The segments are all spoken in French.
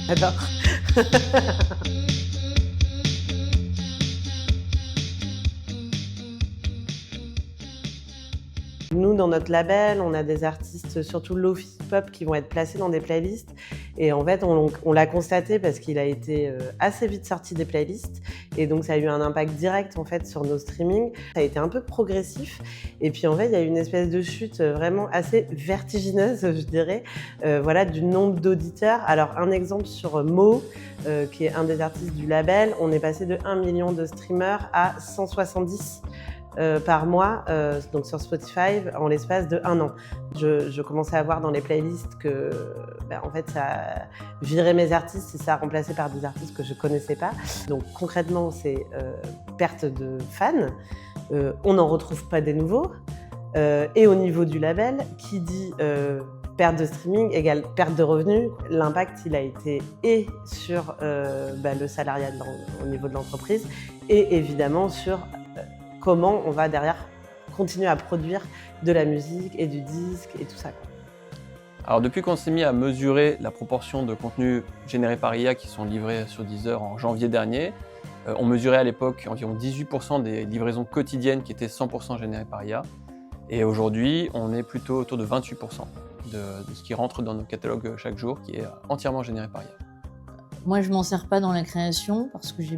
J'adore. Nous, dans notre label, on a des artistes, surtout lo-fi pop, qui vont être placés dans des playlists. Et en fait, on l'a constaté parce qu'il a été assez vite sorti des playlists. Et donc, ça a eu un impact direct en fait sur nos streamings. Ça a été un peu progressif. Et puis, en fait, il y a eu une espèce de chute vraiment assez vertigineuse, je dirais, voilà, du nombre d'auditeurs. Alors, un exemple sur Mo, qui est un des artistes du label, on est passé de 1 million de streamers à 170 par mois, donc sur Spotify, en l'espace de 1 an. Je commençais à voir dans les playlists que en fait, ça a viré mes artistes et ça a remplacé par des artistes que je connaissais pas. Donc concrètement, c'est perte de fans, on n'en retrouve pas des nouveaux. Et au niveau du label, qui dit perte de streaming égale perte de revenus, l'impact il a été et sur le salariat au niveau de l'entreprise et évidemment sur comment on va derrière continuer à produire de la musique et du disque et tout ça, quoi. Alors depuis qu'on s'est mis à mesurer la proportion de contenus générés par IA qui sont livrés sur Deezer en janvier dernier, on mesurait à l'époque environ 18% des livraisons quotidiennes qui étaient 100% générées par IA. Et aujourd'hui, on est plutôt autour de 28% de ce qui rentre dans nos catalogues chaque jour qui est entièrement généré par IA. Moi, je m'en sers pas dans la création parce que je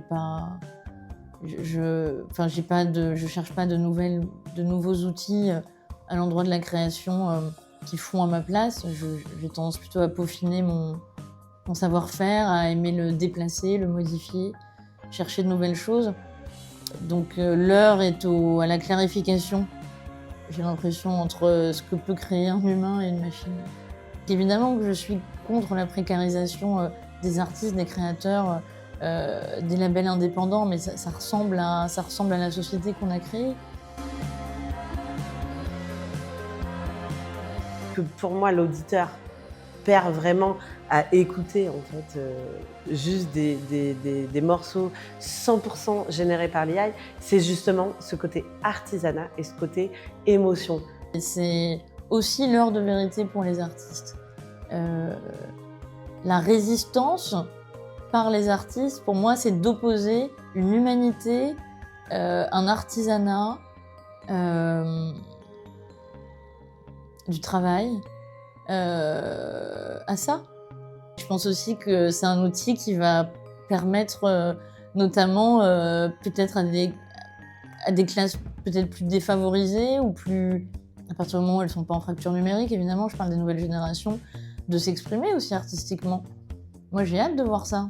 cherche pas de nouveaux outils à l'endroit de la création qui font à ma place. J'ai tendance plutôt à peaufiner mon savoir-faire, à aimer le déplacer, le modifier, chercher de nouvelles choses. Donc l'heure est à la clarification, j'ai l'impression, entre ce que peut créer un humain et une machine. Évidemment que je suis contre la précarisation des artistes, des créateurs, des labels indépendants, mais ça ressemble à la société qu'on a créée. Pour moi, l'auditeur perd vraiment à écouter en fait juste des morceaux 100% générés par l'IA. C'est justement ce côté artisanat et ce côté émotion. Et c'est aussi l'heure de vérité pour les artistes. La résistance par les artistes, pour moi, c'est d'opposer une humanité, un artisanat, du travail à ça. Je pense aussi que c'est un outil qui va permettre notamment peut-être à des classes peut-être plus défavorisées ou plus, à partir du moment où elles ne sont pas en fracture numérique, évidemment, je parle des nouvelles générations, de s'exprimer aussi artistiquement. Moi, j'ai hâte de voir ça.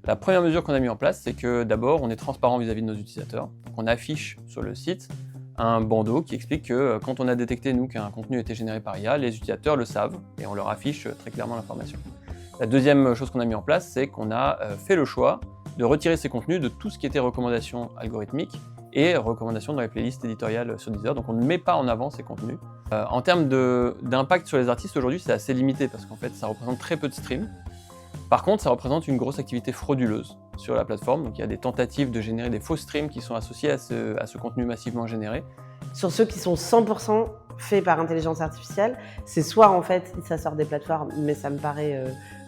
La première mesure qu'on a mis en place, c'est que d'abord, on est transparent vis-à-vis de nos utilisateurs. Donc, on affiche sur le site un bandeau qui explique que quand on a détecté, nous, qu'un contenu était généré par IA, les utilisateurs le savent et on leur affiche très clairement l'information. La deuxième chose qu'on a mis en place, c'est qu'on a fait le choix de retirer ces contenus de tout ce qui était recommandations algorithmiques et recommandations dans les playlists éditoriales sur Deezer. Donc on ne met pas en avant ces contenus. En termes d'impact sur les artistes aujourd'hui, c'est assez limité parce qu'en fait, ça représente très peu de streams. Par contre, ça représente une grosse activité frauduleuse sur la plateforme. Donc il y a des tentatives de générer des faux streams qui sont associés à ce contenu massivement généré. Sur ceux qui sont 100% faits par intelligence artificielle, c'est soit en fait ça sort des plateformes, mais ça me paraît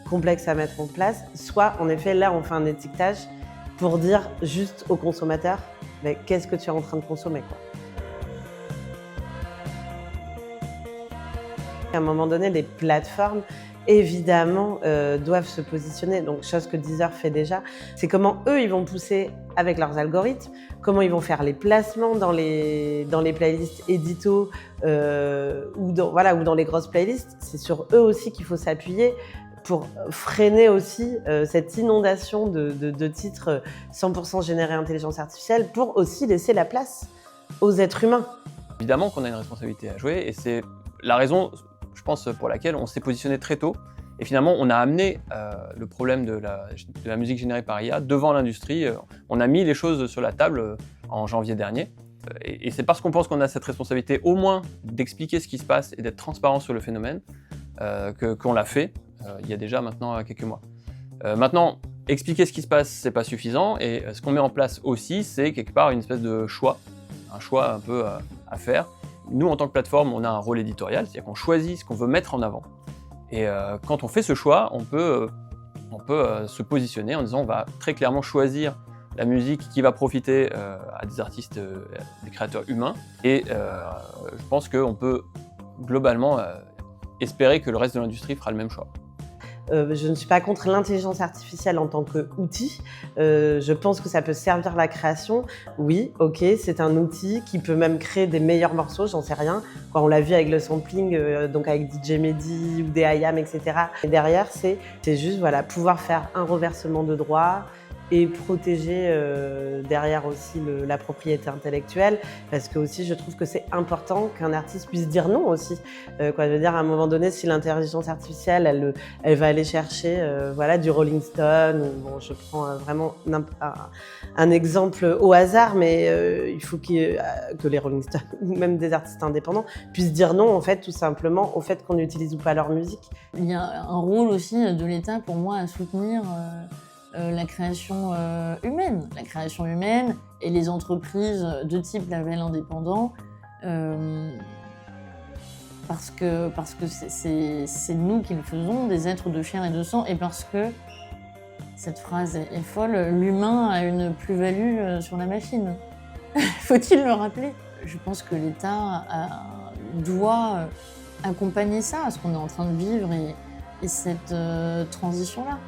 complexe à mettre en place, soit en effet là on fait un étiquetage pour dire juste aux consommateurs qu'est-ce que tu es en train de consommer, quoi. À un moment donné, les plateformes évidemment doivent se positionner, donc chose que Deezer fait déjà, c'est comment eux ils vont pousser avec leurs algorithmes, comment ils vont faire les placements dans les playlists édito ou dans les grosses playlists. C'est sur eux aussi qu'il faut s'appuyer pour freiner aussi cette inondation de titres 100% générés intelligence artificielle, pour aussi laisser la place aux êtres humains. Évidemment qu'on a une responsabilité à jouer et c'est la raison, je pense, pour laquelle on s'est positionné très tôt. Et finalement, on a amené le problème de la musique générée par IA devant l'industrie. On a mis les choses sur la table en janvier dernier. Et c'est parce qu'on pense qu'on a cette responsabilité au moins d'expliquer ce qui se passe et d'être transparent sur le phénomène qu'on l'a fait il y a déjà maintenant quelques mois. Maintenant, expliquer ce qui se passe, c'est pas suffisant. Et ce qu'on met en place aussi, c'est quelque part une espèce de choix, un choix un peu à faire. Nous, en tant que plateforme, on a un rôle éditorial, c'est-à-dire qu'on choisit ce qu'on veut mettre en avant. Et quand on fait ce choix, on peut se positionner en disant on va très clairement choisir la musique qui va profiter à des artistes, des créateurs humains. Et je pense qu'on peut globalement espérer que le reste de l'industrie fera le même choix. Je ne suis pas contre l'intelligence artificielle en tant qu'outil. Je pense que ça peut servir la création. Oui, ok, c'est un outil qui peut même créer des meilleurs morceaux, j'en sais rien. Quand on l'a vu avec le sampling, donc avec DJ Mehdi ou des IAM, etc. Et derrière, c'est juste voilà, pouvoir faire un reversement de droits et protéger derrière aussi la propriété intellectuelle, parce que aussi je trouve que c'est important qu'un artiste puisse dire non aussi. Je veux dire, à un moment donné, si l'intelligence artificielle, elle va aller chercher voilà, du Rolling Stone, ou, bon, je prends vraiment un exemple au hasard, mais il faut que les Rolling Stones, ou même des artistes indépendants, puissent dire non, en fait, tout simplement, au fait qu'on n'utilise ou pas leur musique. Il y a un rôle aussi de l'État, pour moi, à soutenir la création humaine. La création humaine et les entreprises de type label indépendant, parce que c'est nous qui le faisons, des êtres de chair et de sang, et parce que, cette phrase est folle, l'humain a une plus-value sur la machine. Faut-il le rappeler? Je pense que l'État doit accompagner ça, ce qu'on est en train de vivre, et cette transition-là.